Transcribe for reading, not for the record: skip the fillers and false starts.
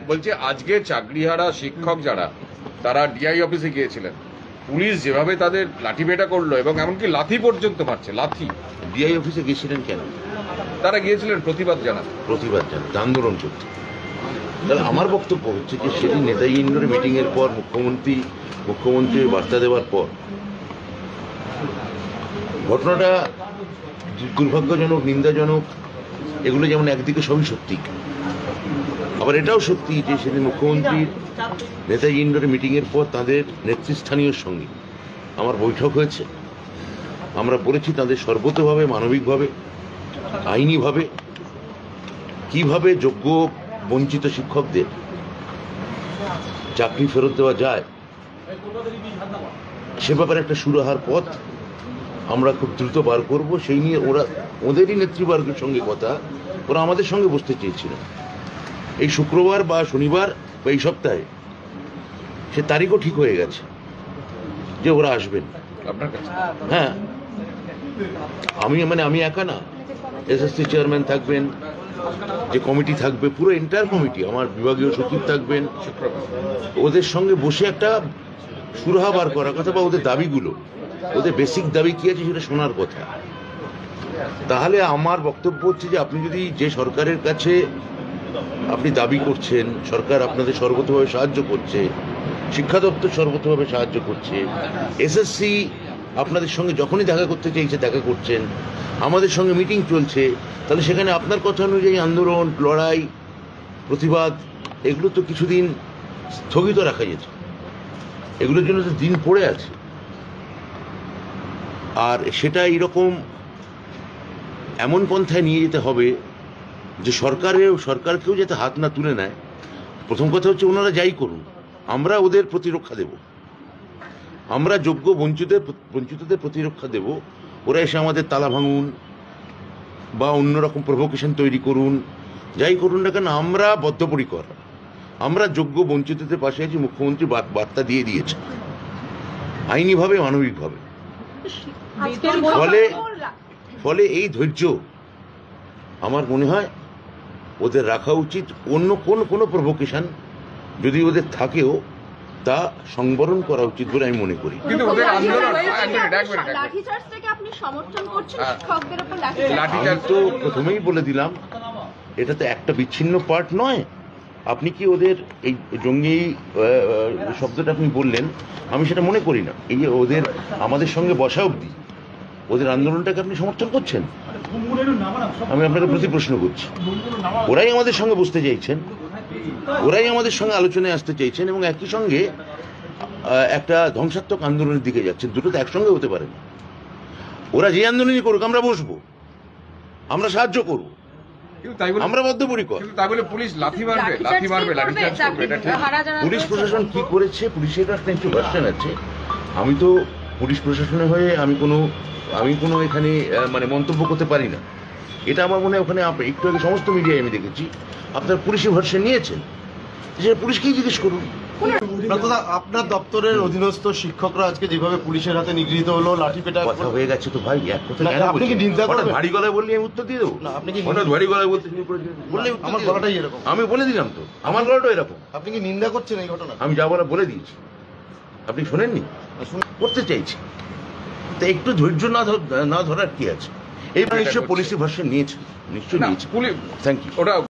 বলছে আজকে চাকরিহারা শিক্ষক যারা তারা ডিআই অফিসে গিয়েছিলেন, পুলিশ যেভাবে তাদের লাঠিপেটা করলো এবং এমনকি লাথি পর্যন্ত মারছে, লাথি। ডিআই অফিসে গেছিলেন কেন? তারা গিয়েছিলেন প্রতিবাদ জানাতে, আন্দোলন করতে। তাহলে আমার বক্তব্য হচ্ছে যে সেদিন নেতাজি ইন্ডোরে মিটিং এর পর মুখ্যমন্ত্রীর বার্তা দেওয়ার পর ঘটনাটা দুর্ভাগ্যজনক, নিন্দাজনক, এগুলো যেমন একদিকে সবই সত্যি, আবার এটাও সত্যি যে সেদিন মুখ্যমন্ত্রীর নেতাজি ইন্ডোরে মিটিং এর পর তাদের নেতৃস্থানীয় সঙ্গে আমার বৈঠক হয়েছে। আমরা বলেছি তাদের সর্বতভাবে, মানবিকভাবে, আইনিভাবে কিভাবে যোগ্য বঞ্চিত শিক্ষকদের চাকরি ফেরত দেওয়া যায় সে ব্যাপারে একটা সুরাহার পথ আমরা খুব দ্রুত বার করব। সেই নিয়ে ওদেরই নেতৃবর্গের সঙ্গে কথা, ওরা আমাদের সঙ্গে বসতে চেয়েছিল এই শুক্রবার বা শনিবার বা এই সপ্তাহে। সে তারিখও ঠিক হয়ে গেছে যে ওরা আসবেন আপনার কাছে। হ্যাঁ, আমি একা না, এসএসসি চেয়ারম্যান থাকবেন, যে কমিটি থাকবে, পুরো এন্টায়ার কমিটি, আমার বিভাগীয় সচিব থাকবেন, ওদের সঙ্গে বসে একটা সুরাহা বার করার কথা, বা ওদের দাবিগুলো, ওদের বেসিক দাবি কি আছে সেটা শোনার কথা। তাহলে আমার বক্তব্য হচ্ছে যে আপনি যদি যে সরকারের কাছে আপনি দাবি করছেন, সরকার আপনাদের সর্বতভাবে সাহায্য করছে, শিক্ষা দপ্তর সর্বতভাবে সাহায্য করছে, এসএসসি আপনাদের সঙ্গে যখনই দেখা করতে চাইছে দেখা করছেন, আমাদের সঙ্গে মিটিং চলছে, তাহলে সেখানে আপনার কথা অনুযায়ী আন্দোলন, লড়াই, প্রতিবাদ এগুলো তো কিছুদিন স্থগিত রাখা যেত, এগুলোর জন্য তো দিন পড়ে আছে। আর সেটা এইরকম এমন পন্থায় নিয়ে যেতে হবে যে সরকারকেও যাতে হাত না তুলে নেয়। প্রথম কথা হচ্ছে ওনারা যাই করুন, আমরা ওদের প্রতিরক্ষা দেব, আমরা যোগ্য বঞ্চিতদের প্রতিরক্ষা দেব। ওরা এসে আমাদের তালা ভাঙুন বা অন্যরকম প্রভোকেশন তৈরি করুন, যাই করুন না কেন, আমরা বদ্ধপরিকর, আমরা যোগ্য বঞ্চিতদের পাশে আছি। মুখ্যমন্ত্রী বার্তা দিয়ে দিয়েছে আইনিভাবে, মানবিকভাবে। ফলে এই ধৈর্য আমার মনে হয় ওদের রাখা উচিত। অন্য কোনো প্রভোকেশন যদি ওদের থাকেও তা সংবরণ করা উচিত বলে আমি মনে করি। তো প্রথমেই বলে দিলাম, এটা তো একটা বিচ্ছিন্ন পার্ট নয়। আপনি কি ওদের এই জঙ্গি শব্দটা আপনি বললেন, আমি সেটা মনে করি না। এই যে ওদের আমাদের সঙ্গে বসা অবধি ওদের আন্দোলনটাকে আপনি সমর্থন করছেন? আমি আপনাকে প্রতি প্রশ্ন করছি। ওরাই আমাদের সঙ্গে বসতে চাইছেন, ওরাই আমাদের সঙ্গে আলোচনায় আসতে চাইছেন, এবং একই সঙ্গে একটা ধ্বংসাত্মক আন্দোলনের দিকে যাচ্ছেন। দুটো তো একসঙ্গে হতে পারে না। ওরা যে আন্দোলনই করুক, আমরা বসবো, আমরা সাহায্য করবো, আমরা বদ্ধপরিকর। পুলিশ প্রশাসন কি করেছে, পুলিশের একটা একটু ভার্সন আছে। আমি তো পুলিশ প্রশাসনের হয়ে আমি কোনো এখানে মানে মন্তব্য করতে পারি না। এটা আমার মনে হয় ওখানে একটু আগে সমস্ত মিডিয়ায় আমি দেখেছি আপনার পুলিশি ভার্সন নিয়েছেন, সেটা পুলিশকেই জিজ্ঞেস করুন। আপনার দপ্তরের অধীনস্থ শিক্ষকরা আজকে যেভাবে পুলিশের হাতে নিগৃহীত হলো, লাঠিপেটা কথা হয়ে গেছে তো ভাই, এক কথা আপনি কি নিন্দা করেন? ভারী গলায় বললে আমি উত্তর দিয়ে দেবো? না, আপনি কি ভারী গলায় বলতে বললে আমার গলাটাই এরকম? আমি বলে দিলাম তো, আমার গলাটা এরকম। আপনি কি নিন্দা করছেন এই ঘটনা? আমি যা বলা বলে দিয়েছি, আপনি শোনেননি? করতে চাইছি, তা একটু ধৈর্য না ধরার কি আছে? এই নিশ্চয় পুলিশি ভার্সন নিয়েছে, নিশ্চয়ই নিয়েছে। Thank you.